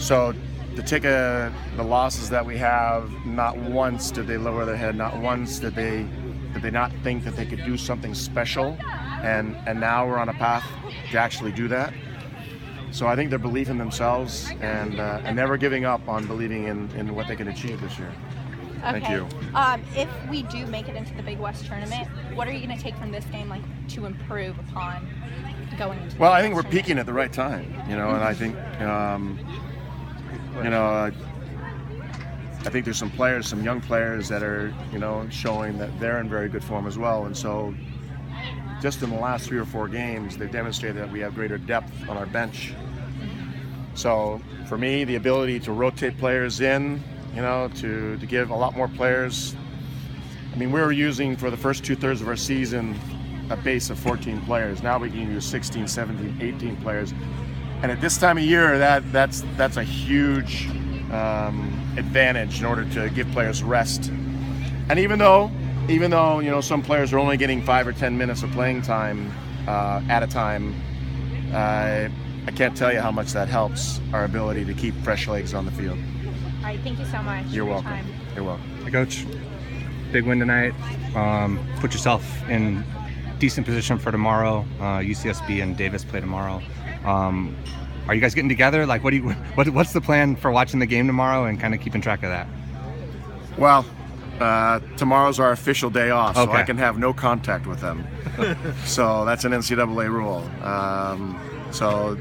So to take the losses that we have, not once did they lower their head, not once did they not think that they could do something special, and now we're on a path to actually do that. So I think their belief in themselves and never giving up on believing in what they can achieve this year. Okay. Thank you. If we do make it into the Big West tournament, what are you going to take from this game, like, to improve upon going into? Well, I think we're peaking at the right time, and I think, I think there's some young players that are, showing that they're in very good form as well, and so just in the last 3 or 4 games, they've demonstrated that we have greater depth on our bench. So for me, the ability to rotate players in, to give a lot more players. I mean, we were using for the first 2/3 of our season a base of 14 players. Now we can use 16, 17, 18 players. And at this time of year, that's a huge advantage in order to give players rest. And even though some players are only getting 5 or 10 minutes of playing time at a time, I can't tell you how much that helps our ability to keep fresh legs on the field. All right, thank you so much. You're welcome. Time. You're welcome. Hey, Coach, big win tonight. Put yourself in decent position for tomorrow. UCSB and Davis play tomorrow. Are you guys getting together? Like, what's the plan for watching the game tomorrow and kind of keeping track of that? Well, tomorrow's our official day off, so Okay. I can have no contact with them. So that's an NCAA rule. So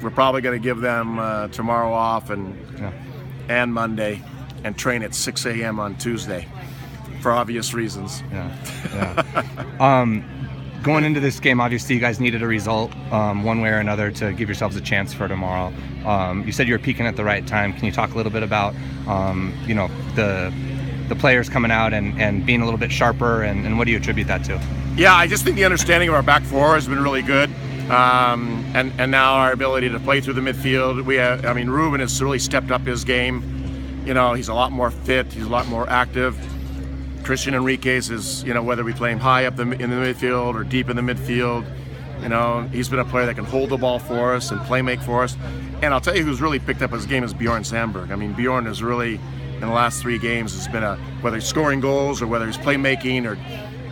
we're probably going to give them tomorrow off and Monday, and train at 6 a.m. on Tuesday for obvious reasons. Yeah. Going into this game, obviously you guys needed a result one way or another to give yourselves a chance for tomorrow. You said you were peaking at the right time. Can you talk a little bit about the players coming out and being a little bit sharper, and what do you attribute that to? Yeah, I just think the understanding of our back four has been really good. And now our ability to play through the midfield. Ruben has really stepped up his game. He's a lot more fit. He's a lot more active. Christian Enriquez is, whether we play him high up in the midfield or deep in the midfield, he's been a player that can hold the ball for us and play make for us. And I'll tell you who's really picked up his game is Bjorn Sandberg. Bjorn has really, in the last 3 games, has been whether he's scoring goals or whether he's playmaking or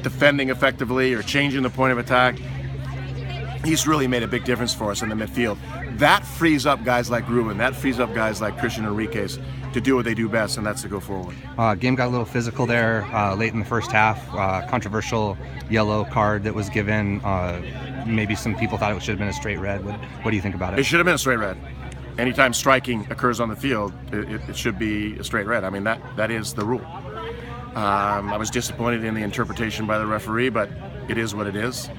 defending effectively or changing the point of attack. He's really made a big difference for us in the midfield. That frees up guys like Ruben. That frees up guys like Christian Enriquez to do what they do best, and that's to go forward. Game got a little physical there late in the first half. Controversial yellow card that was given. Maybe some people thought it should have been a straight red. What do you think about it? It should have been a straight red. Anytime striking occurs on the field, it should be a straight red. That is the rule. I was disappointed in the interpretation by the referee, but it is what it is.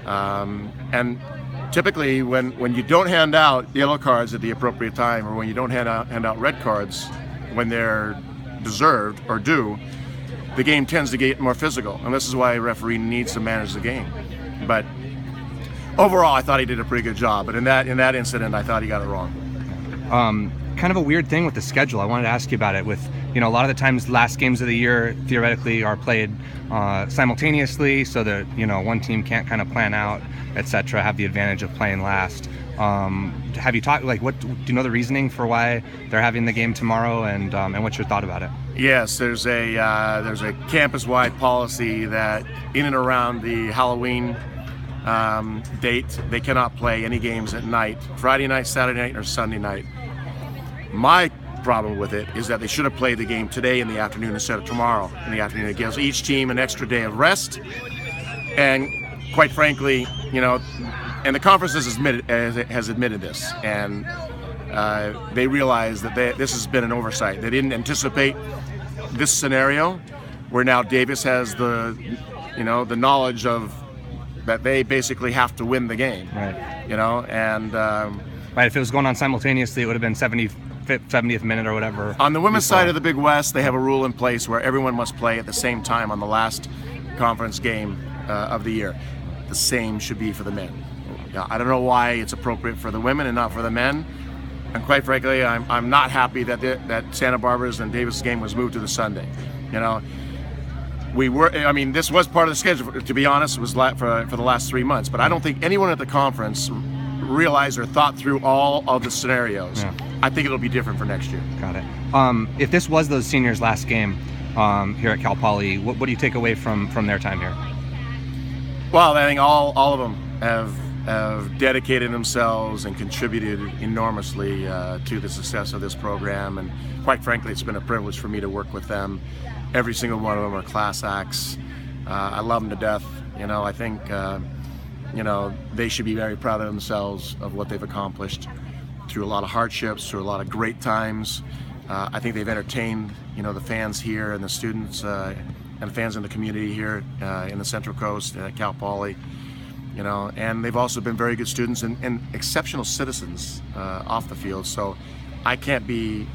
And typically when you don't hand out yellow cards at the appropriate time, or when you don't hand out red cards when they're deserved or due, the game tends to get more physical, and this is why a referee needs to manage the game. But overall, I thought he did a pretty good job, but in that incident, I thought he got it wrong. Kind of a weird thing with the schedule. I wanted to ask you about it. With a lot of the times, last games of the year theoretically are played simultaneously, so that one team can't kind of plan out, etc. Have the advantage of playing last. Have you talked? Do you know the reasoning for why they're having the game tomorrow, and what's your thought about it? Yes, there's a campus-wide policy that in and around the Halloween date, they cannot play any games at night, Friday night, Saturday night, or Sunday night. My problem with it is that they should have played the game today in the afternoon instead of tomorrow in the afternoon. It gives each team an extra day of rest, and quite frankly, and the conference has admitted this, and they realize that this has been an oversight. They didn't anticipate this scenario, where now Davis has the knowledge of that they basically have to win the game. Right. Right. If it was going on simultaneously, it would have been 70th minute or whatever. On the women's side of the Big West, they have a rule in place where everyone must play at the same time on the last conference game of the year. The same should be for the men. I don't know why it's appropriate for the women and not for the men. And quite frankly, I'm not happy that Santa Barbara's and Davis' game was moved to the Sunday. This was part of the schedule. To be honest, it was for the last 3 months. But I don't think anyone at the conference realized or thought through all of the scenarios. Yeah. I think it'll be different for next year. Got it. If this was those seniors' last game here at Cal Poly, what do you take away from their time here? Well, I think all of them have dedicated themselves and contributed enormously to the success of this program, and quite frankly, it's been a privilege for me to work with them. Every single one of them are class acts. I love them to death. I think they should be very proud of themselves of what they've accomplished through a lot of hardships, through a lot of great times. I think they've entertained the fans here and the students and fans in the community here in the Central Coast at Cal Poly. And they've also been very good students and exceptional citizens off the field. So I can't be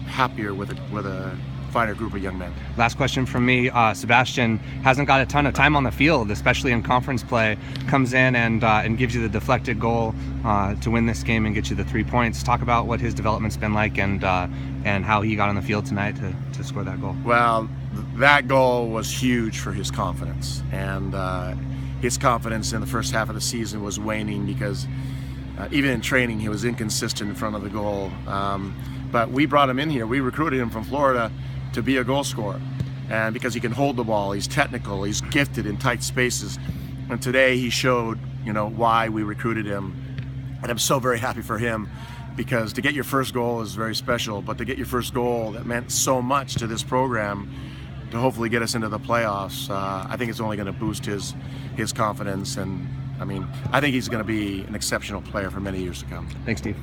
happier with a finer group of young men. Last question from me. Sebastian hasn't got a ton of time on the field, especially in conference play. Comes in and gives you the deflected goal to win this game and get you the 3 points. Talk about what his development's been like and how he got on the field tonight to score that goal. Well, that goal was huge for his confidence, and his confidence in the first half of the season was waning because even in training he was inconsistent in front of the goal. But we brought him in here. We recruited him from Florida to be a goal scorer, and because he can hold the ball, he's technical, he's gifted in tight spaces, and today he showed why we recruited him. And I'm so very happy for him, because to get your first goal is very special, but to get your first goal that meant so much to this program to hopefully get us into the playoffs, I think it's only going to boost his confidence, and I think he's going to be an exceptional player for many years to come. Thanks, Steve.